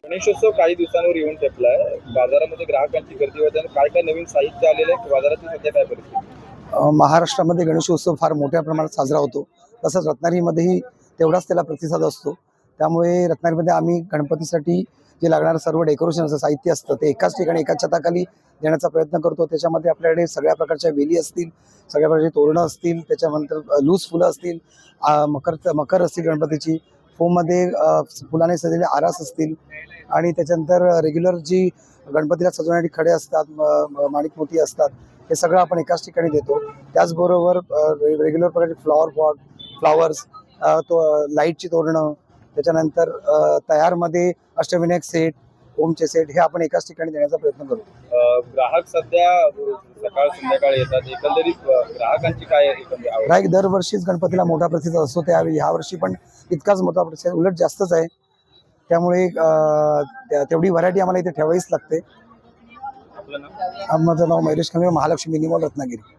गणेशोत्सव काही दिवसांवर येऊन ठेपलाय. बाजारामध्ये ग्राहकांची गर्दी होते आणि काय काय नवीन साहित्य आलेलं आहे. बाजाराची सध्या काय परिस्थिती? महाराष्ट्रामध्ये गणेशोत्सव फार मोठ्या प्रमाणात साजरा होतो. तसंच रत्नागिरीमध्येही तेवढाच त्याला प्रतिसाद असतो. त्यामुळे रत्नागिरीमध्ये आम्ही गणपतीसाठी जे लागणारं सर्व डेकोरेशनचं साहित्य असतं ते एकाच ठिकाणी एकाच छताखाली देण्याचा प्रयत्न करतो. त्याच्यामध्ये आपल्याकडे सगळ्या प्रकारच्या वेली असतील, सगळ्या प्रकारची तोरणं असतील, त्याच्यानंतर लूज फुलं असतील, मकर असतील, गणपतीची फोममध्ये फुलाने सजलेले आरास असतील आणि त्याच्यानंतर रेग्युलर जी गणपतीला सजवण्यासाठी खडे असतात, माणिक मोती असतात, हे सगळं आपण एकाच ठिकाणी देतो. त्याचबरोबर रेग्युलर प्रकारचे फ्लॉवर्स, तो लाईटची तोरणं, त्याच्यानंतर तयारमध्ये अष्टविनायक सेट, ओमचे सेट हे आपण एकाच ठिकाणी देण्याचा प्रयत्न करतो. ग्राहक सध्या सकाळ संध्याकाळ येतात. एकंदरीत ग्राहकांची काय ग्राहक दरवर्षीच गणपतीला मोठा प्रतिसाद असतो. त्यावेळी ह्यावर्षी पण तितकाच मोठा प्रतिसाद, उलट जास्तच आहे. त्यामुळे तेवढी व्हरायटी आम्हाला इथे ठेवावीच लागते. आपलं नाव? माझं नाव मयुरेश खंगरे, महालक्ष्मी मिनी मॉल, रत्नागिरी.